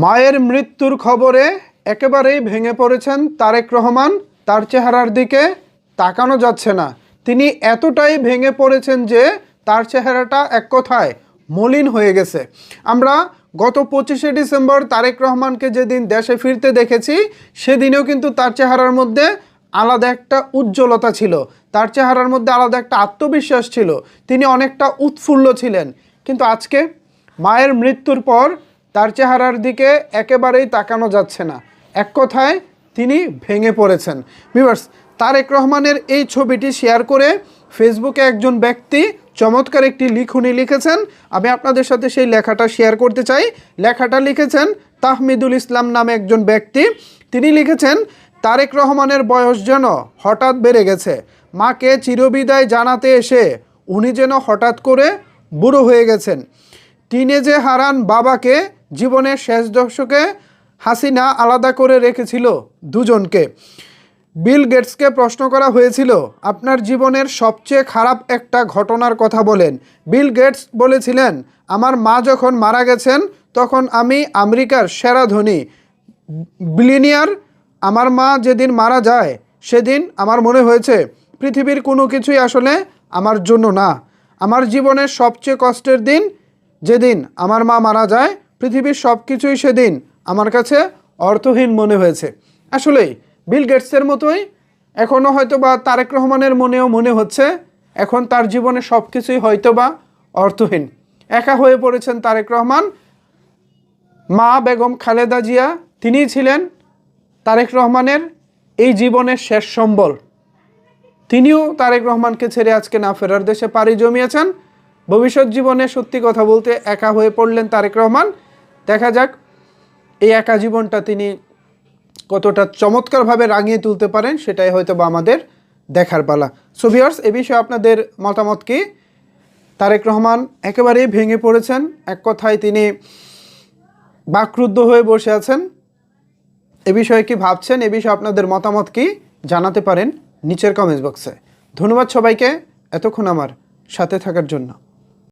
মায়ের মৃত্যুর খবরে একেবারেই ভেঙে পড়েছেন তারেক রহমান। তার চেহারার দিকে তাকানো যাচ্ছে না। তিনি এতটাই ভেঙে পড়েছেন যে তার চেহারাটা এক কথায় মলিন হয়ে গেছে। আমরা গত 25শে ডিসেম্বর তারেক রহমানকে যেদিন দেশে ফিরতে দেখেছি, সেদিনেও কিন্তু তার চেহারার মধ্যে আলাদা একটা উজ্জ্বলতা ছিল, তার চেহারার মধ্যে আলাদা একটা আত্মবিশ্বাস ছিল, তিনি অনেকটা উৎফুল্ল ছিলেন। কিন্তু আজকে মায়ের মৃত্যুর পর তার চেহারার দিকে একেবারেই তাকানো যাচ্ছে না। এক কথায় তিনি ভেঙে পড়েছেন। ভিউয়ার্স, তারেক রহমানের এই ছবিটি শেয়ার করে ফেসবুকে একজন ব্যক্তি চমৎকার একটি লিখনী লিখেছেন। আমি আপনাদের সাথে সেই লেখাটা শেয়ার করতে চাই। লেখাটা লিখেছেন তাহমিদুল ইসলাম নামে একজন ব্যক্তি। তিনি লিখেছেন, তারেক রহমানের বয়স যেন হঠাৎ বেড়ে গেছে। মাকে চিরবিদায় জানাতে এসে উনি যেন হঠাৎ করে বুড়ো হয়ে গেছেন। টিনেজে হারান বাবাকে। জীবনের শেষ দশকে হাসিনা আলাদা করে রেখেছিল দুজনকে। বিল গেটসকে প্রশ্ন করা হয়েছিল, আপনার জীবনের সবচেয়ে খারাপ একটা ঘটনার কথা বলেন। বিল গেটস বলেছিলেন, আমার মা যখন মারা গেছেন তখন আমি আমেরিকার সেরা ধনী বিলিয়নিয়ার। আমার মা যেদিন মারা যায় সেদিন আমার মনে হয়েছে পৃথিবীর কোনো কিছুই আসলে আমার জন্য না। আমার জীবনের সবচেয়ে কষ্টের দিন যেদিন আমার মা মারা যায়, পৃথিবীর সব কিছুই সেদিন আমার কাছে অর্থহীন মনে হয়েছে। আসলেই বিল গেটসের মতোই এখনও হয়তো বা তারেক রহমানের মনেও মনে হচ্ছে এখন তার জীবনে সব কিছুই হয়তো বা অর্থহীন। একা হয়ে পড়েছেন তারেক রহমান। মা বেগম খালেদা জিয়া, তিনিই ছিলেন তারেক রহমানের এই জীবনের শেষ সম্বল। তিনিও তারেক রহমানকে ছেড়ে আজকে না ফেরার দেশে পাড়ি জমিয়েছেন। ভবিষ্যৎ জীবনে সত্যি কথা বলতে একা হয়ে পড়লেন তারেক রহমান। দেখা যাক এই একা জীবনটা তিনি কতটা চমৎকারভাবে রাঙিয়ে তুলতে পারেন, সেটাই হয়তো বা আমাদের দেখার পালা। সো ভিউয়ার্স, এ বিষয়ে আপনাদের মতামত কি? তারেক রহমান একেবারেই ভেঙে পড়েছেন। এক কথায় তিনি বাকরুদ্ধ হয়ে বসে আছেন। এ বিষয়ে কি ভাবছেন? এ বিষয়ে আপনাদের মতামত কি জানাতে পারেন নিচের কমেন্টস বক্সে। ধন্যবাদ সবাইকে এতক্ষণ আমার সাথে থাকার জন্য।